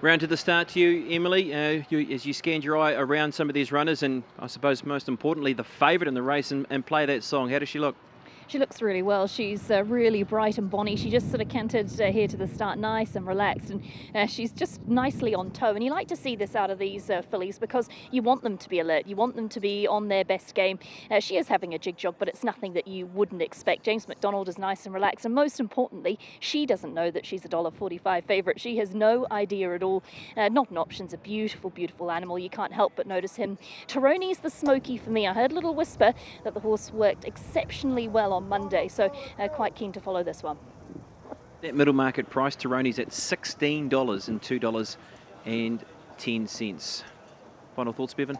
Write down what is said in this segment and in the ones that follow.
Round to the start to you, Emily, as you scanned your eye around some of these runners and I suppose most importantly the favourite in the race and play that song. How does she look? She looks really well. She's really bright and bonny. She just sort of cantered here to the start nice and relaxed, and she's just nicely on toe. And you like to see this out of these fillies because you want them to be alert. You want them to be on their best game. She is having a jig jog, but it's nothing that you wouldn't expect. James McDonald is nice and relaxed, and most importantly, she doesn't know that she's a $1.45 favourite. She has no idea at all. Not an option's a beautiful, beautiful animal. You can't help but notice him. Tyroni's the smoky for me. I heard a little whisper that the horse worked exceptionally well on Monday, so quite keen to follow this one. That middle market price, Tyroni's at $16 and $2.10. Final thoughts, Bevan?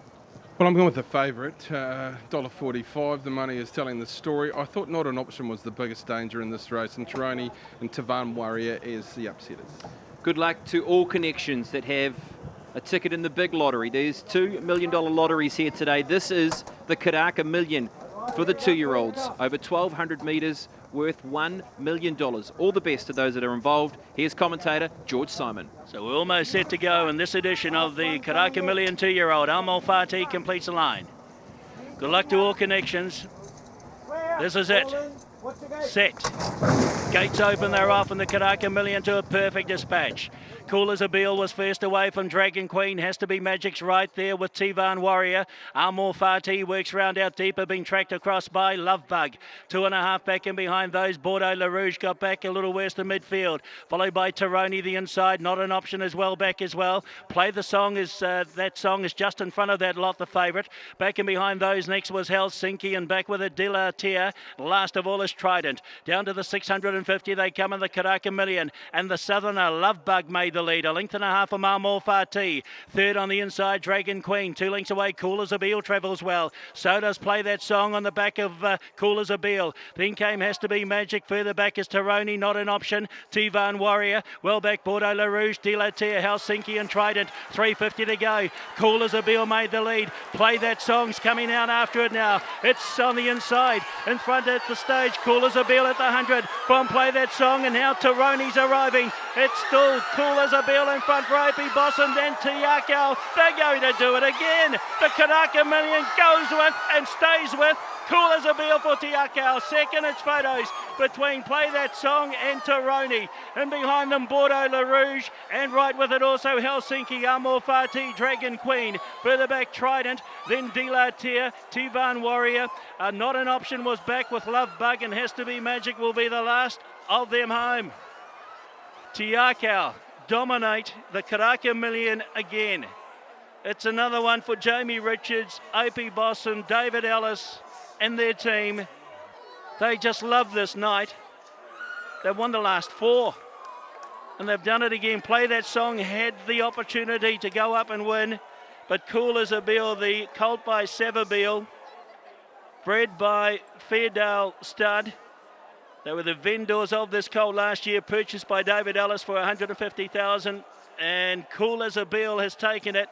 Well, I'm going with the favourite, $1.45. The money is telling the story. I thought Not an Option was the biggest danger in this race, and Tyroni and Tavan Warrior is the upsetters. Good luck to all connections that have a ticket in the big lottery. There's $2 million lotteries here today. This is the Karaka Million for the 2-year-olds, over 1,200 metres, worth $1 million. All the best to those that are involved. Here's commentator George Simon. So we're almost set to go in this edition of the Karaka Million 2-year-old. Amal Fati completes the line. Good luck to all connections. This is it. Set. Gates open, they're off, and the Karaka Million to a perfect dispatch. Cool as a Beal was first away from Dragon Queen. Has to be Magic's right there with Tivan Warrior. Amor Fati works round out deeper, being tracked across by Love Bug. 2.5 back in behind those. Bordeaux Le Rouge got back a little worse to midfield. Followed by Tyroni the inside. Not an Option as well back as well. Play the Song is that song is just in front of that lot, the favourite. Back in behind those next was Helsinki, and back with it Dilatia. Last of all is Trident. Down to the 650 they come in the Karaka Million, and the Southerner Love Bug made the lead. A length and a half from Amor Fati. Third on the inside, Dragon Queen. 2 lengths away, Cool as a Beal travels well. So does Play That Song on the back of Cool as a Beal. Then came Has to Be Magic. Further back is Tyroni, Not an Option. Tivan Warrior. Well back, Bordeaux Le Rouge, Dilatia, Helsinki and Trident. 350 to go. Cool as a Beal made the lead. Play That Song's coming out after it now. It's on the inside. In front at the stage, Cool as a Beal at the 100. From Play That Song, and now Tyroni's arriving. It's still Cool as a Beal in front for AP Boss, and then Tiakau. They're going to do it again. The Karaka Million goes with and stays with Cool as a Beal for Tiakau. Second, it's photos between Play That Song and Tyroni. And behind them, Bordeaux Le Rouge. And right with it also Helsinki, Amor Fati, Dragon Queen. Further back, Trident. Then Dilatia, Tivan Warrior. Not an Option was back with Love Bug, and Has to Be Magic will be the last of them home. Tiakau dominate the Karaka Million again. It's another one for Jamie Richards, AP Boss and David Ellis and their team. They just love this night. They've won the last 4 and they've done it again. Play That Song had the opportunity to go up and win, but Cool as a Beal, the colt by Savabeel, bred by Fairdale Stud. They were the vendors of this colt last year, purchased by David Ellis for $150,000, and Cool as a Beal has taken it.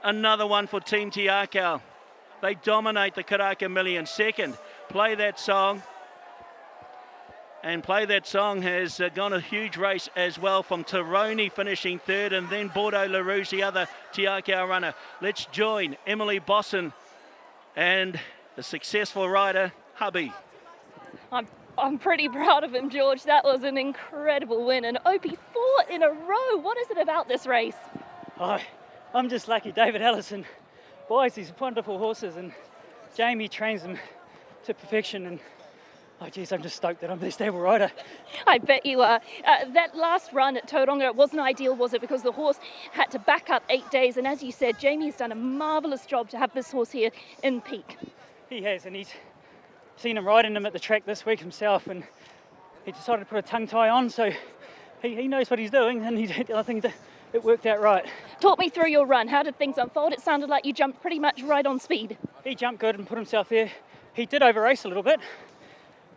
Another one for Team Tiakau. They dominate the Karaka Million. Second, Play That Song. And Play That Song has gone a huge race as well, from Tyroni finishing third, and then Bordeaux Le Rouge, the other Tiakau runner. Let's join Emily Bosson and the successful rider, Hubby. I'm pretty proud of him, George. That was an incredible win. And OP 4 in a row. What is it about this race? Oh, I'm just lucky. David Ellison buys these wonderful horses, and Jamie trains them to perfection. And oh, geez, I'm just stoked that I'm their stable rider. I bet you are. That last run at Tauranga wasn't ideal, was it? Because the horse had to back up 8 days. And as you said, Jamie's done a marvellous job to have this horse here in peak. He has, and he's seen him riding him at the track this week himself, and he decided to put a tongue tie on, so he knows what he's doing, and I think that it worked out right. Talk me through your run. How did things unfold? It sounded like you jumped pretty much right on speed. He jumped good and put himself there. He did over-race a little bit,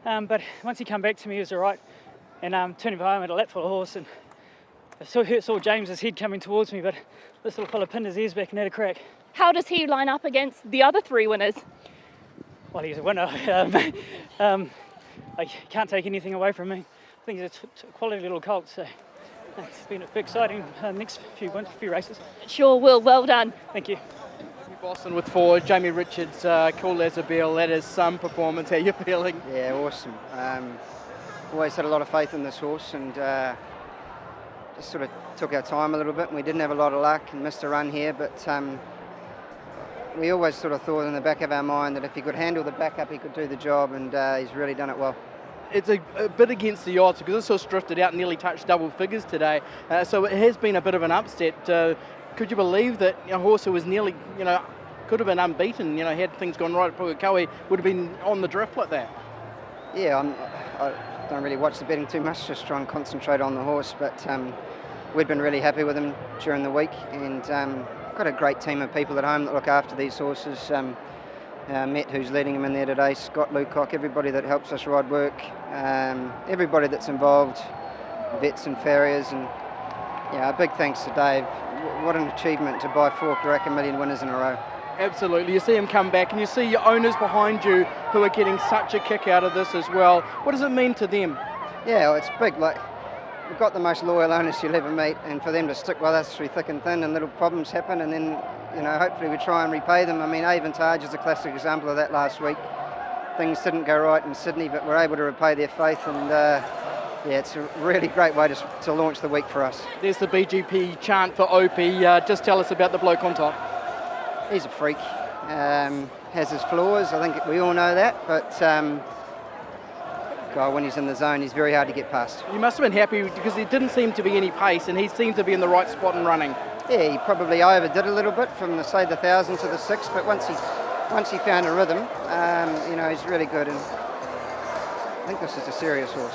but once he came back to me, he was all right, and turning behind at a lap full of horse, and I saw James's head coming towards me, but this little fella pinned his ears back and had a crack. How does he line up against the other 3 winners? Well, he's a winner. I can't take anything away from me. I think he's a quality little colt, so It's been exciting next few races. Sure will. Well done. Thank you. Boston with 4, Jamie Richards, cool as a bell. That is some performance. How you feeling? Yeah, awesome. Always had a lot of faith in this horse, and just sort of took our time a little bit, and we didn't have a lot of luck and missed a run here, but we always sort of thought in the back of our mind that if he could handle the backup, he could do the job, and he's really done it well. It's a bit against the odds because this horse drifted out and nearly touched double figures today, so it has been a bit of an upset. Could you believe that a horse who was nearly, could have been unbeaten, had things gone right at Pukekohe, would have been on the drift like that? Yeah, I don't really watch the betting too much, just try and concentrate on the horse, but we've been really happy with him during the week, and got a great team of people at home that look after these horses. Matt, who's leading him in there today, Scott Lucock, everybody that helps us ride work, everybody that's involved, vets and farriers, and a big thanks to Dave. What an achievement to buy 4 Karaka Million winners in a row. Absolutely. You see him come back and you see your owners behind you who are getting such a kick out of this as well. What does it mean to them? Yeah, well, it's big. Like, we've got the most loyal owners you'll ever meet, and for them to stick with us through thick and thin, and little problems happen, and then hopefully we try and repay them. I mean, Avantage is a classic example of that last week. Things didn't go right in Sydney, but we're able to repay their faith, and it's a really great way to launch the week for us. There's the BGP chant for Opie. Just tell us about the bloke on top. He's a freak. Has his flaws, I think we all know that, but God, when he's in the zone, he's very hard to get past. You must have been happy because there didn't seem to be any pace, and he seemed to be in the right spot and running. Yeah, he probably overdid a little bit from the 1,000 to the 6, but once he found a rhythm, he's really good, and I think this is a serious horse.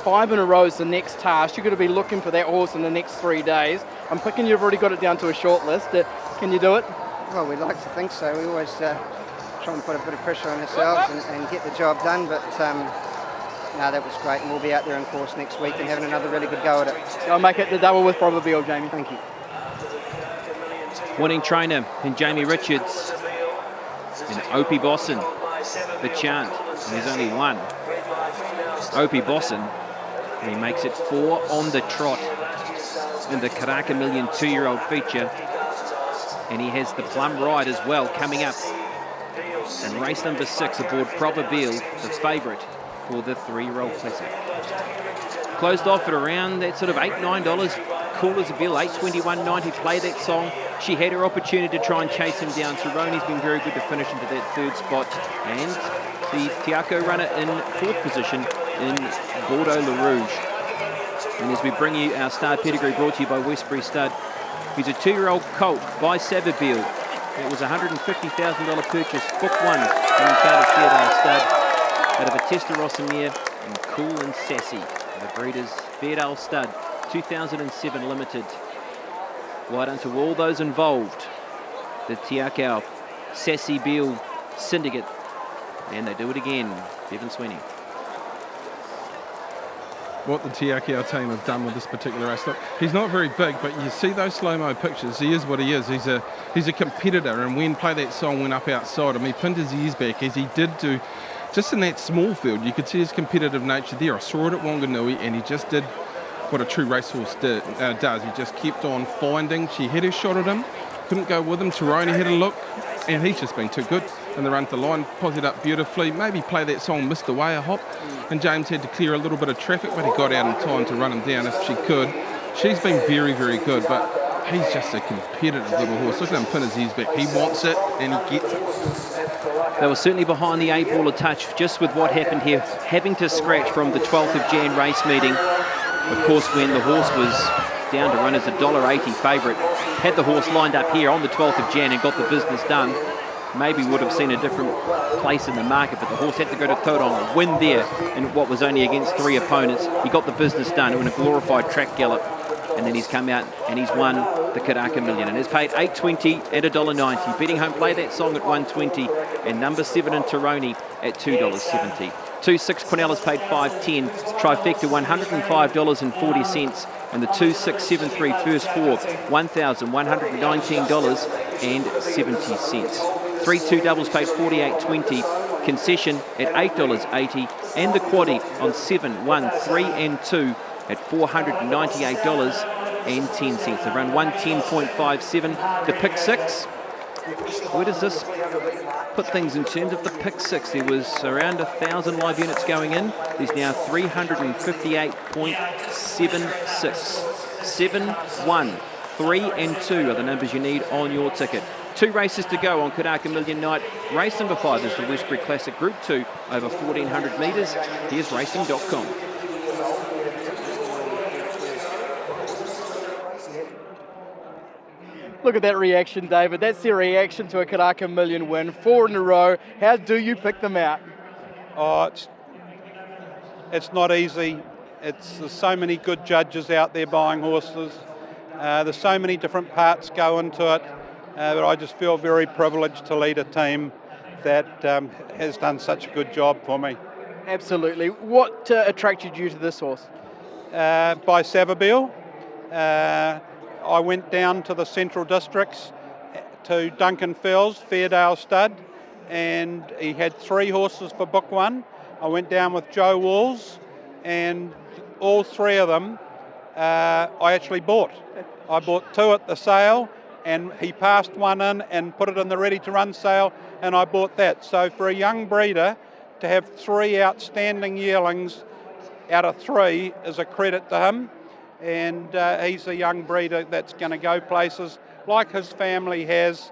5 in a row is the next task. You're going to be looking for that horse in the next 3 days. I'm picking you've already got it down to a short list. Can you do it? Well, we like to think so. We always try and put a bit of pressure on ourselves and get the job done, but no, that was great, and we'll be out there in course next week and having another really good go at it. I'll make it the double with probability, Jamie. Thank you. Winning trainer in Jamie Richards and Opie Bosson, the chant, and there's only one. Opie Bosson, and he makes it 4 on the trot in the Karaka Million 2-year-old feature, and he has the plum ride as well coming up. And race number 6 aboard Probabile, the favourite for the 3-year-old classic. Closed off at around that sort of $8-9. Cool as a bill, $821.90. Play that song. She had her opportunity to try and chase him down. Cerrone's been very good to finish into that 3rd spot. And the Tiako runner in 4th position in Bordeaux Le Rouge. And as we bring you our star pedigree brought to you by Westbury Stud, he's a 2-year-old colt by Savabeel. It was a $150,000 purchase, book 1 from the Fairdale Stud out of a Testarossa and Cool and Sassy, the breeders Fairdale Stud, 2007 limited. Well done to all those involved, the Tiakau, Sassy Beale Syndicate, and they do it again, Bevan Sweeney. What the Tiakau team have done with this particular race. Look, he's not very big, but you see those slow-mo pictures. He is what he is. He's a competitor, and when Play That Song went up outside him, he pinned his ears back as he did do. Just in that small field, you could see his competitive nature there. I saw it at Wanganui, and he just did what a true racehorse does. He just kept on finding. She had her shot at him, couldn't go with him. Cerrone had a look, and he's just been too good in the run to line. Posied up beautifully. Maybe Play That Song missed away a hop, and James had to clear a little bit of traffic, but he got out in time to run him down if she could. She's been very, very good, but he's just a competitive little horse. Look at him pin his ears back. He wants it, and he gets it. They were certainly behind the 8 ball a touch just with what happened here, having to scratch from the 12th of Jan race meeting. Of course, when the horse was down to run as a $1.80 favourite, had the horse lined up here on the 12th of Jan and got the business done, maybe would have seen a different place in the market, but the horse had to go to Tauranga, win there in what was only against 3 opponents. He got the business done in a glorified track gallop, and then he's come out and he's won the Karaka Million and has paid $8.20 at $1.90. Betting home, Play That Song at $1.20 and number 7 in Tironi at $2.70. 2-6 Cornelis paid $5.10, trifecta $105.40, and the 2-6-7-3 first 4 $1,119.70. 3-2 doubles paid $48.20, concession at $8.80, and the quaddie on 7, 1, 3 and 2 at $498.10. They run 110.57. The pick six. Where does this put things in terms of the pick six? There was around 1,000 live units going in. There's now 358.76. 7, 1, 3 and 2 are the numbers you need on your ticket. 2 races to go on Karaka Million night. Race number 5 is the Westbury Classic Group 2 over 1,400 metres. Here's racing.com. Look at that reaction, David. That's their reaction to a Karaka Million win. 4 in a row. How do you pick them out? Oh, it's not easy. There's so many good judges out there buying horses. There's so many different parts go into it. But I just feel very privileged to lead a team that has done such a good job for me. Absolutely. What attracted you to this horse? By Savabeel. I went down to the Central Districts to Duncan Fells, Fairdale Stud, and he had 3 horses for book 1. I went down with Joe Walls, and all 3 of them I actually bought. I bought 2 at the sale, and he passed 1 in and put it in the ready-to-run sale, and I bought that. So for a young breeder to have 3 outstanding yearlings out of 3 is a credit to him. And he's a young breeder that's going to go places like his family has,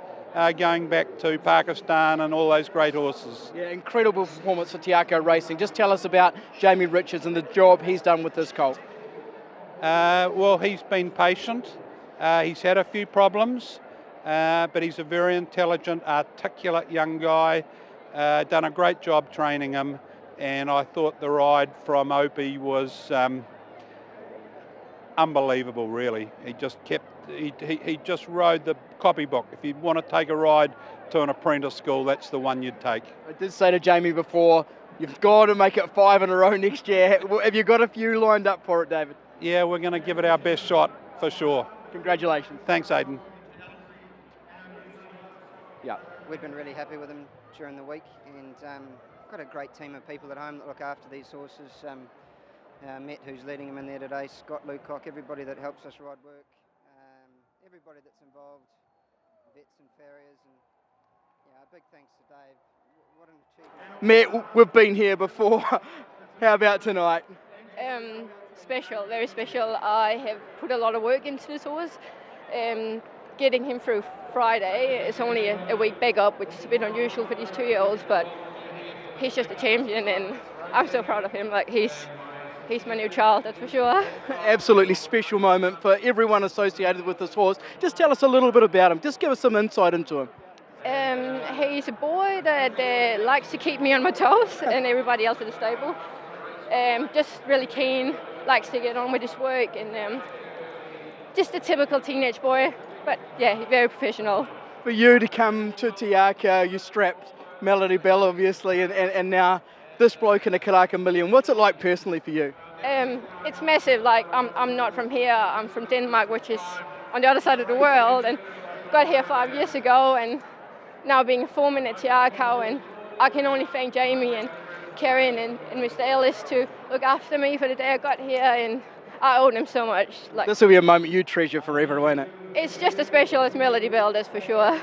going back to Pakistan and all those great horses. Yeah, incredible performance for Te Akau Racing. Just tell us about Jamie Richards and the job he's done with this colt. Well, he's been patient. He's had a few problems, but he's a very intelligent, articulate young guy. Done a great job training him, and I thought the ride from Opie was unbelievable, really. He just he just rode the copybook. If you want to take a ride to an apprentice school, that's the one you'd take. I did say to Jamie before, you've got to make it 5 in a row next year. Have you got a few lined up for it, David? Yeah, we're going to give it our best shot for sure. Congratulations. Thanks, Aidan. Yeah. We've been really happy with him during the week, and got a great team of people at home that look after these horses. Matt, who's leading him in there today, Scott Lucock, everybody that helps us ride work, everybody that's involved, vets and farriers, and yeah, a big thanks to Dave. What an achievement. Matt, we've been here before. How about tonight? Special, very special. I have put a lot of work into this horse. Getting him through Friday, it's only a week back up, which is a bit unusual for these 2-year-olds, but he's just a champion, and I'm so proud of him. Like, he's my new child, that's for sure. Absolutely special moment for everyone associated with this horse. Just tell us a little bit about him. Just give us some insight into him. He's a boy that likes to keep me on my toes and everybody else at the stable. Just really keen, likes to get on with his work, and just a typical teenage boy, but yeah, very professional. For you to come to Te Akau, you strapped Melody Bell, obviously, and now this bloke in a Karaka Million. What's it like personally for you? It's massive. Like, I'm not from here. I'm from Denmark, which is on the other side of the world, and got here 5 years ago, and now being a foreman at Te Akau, and I can only thank Jamie and Karen and Mr. Ellis to look after me for the day I got here, and I owe them so much. Like, this will be a moment you treasure forever, won't it? It's just as special as Melody Bell, that's for sure.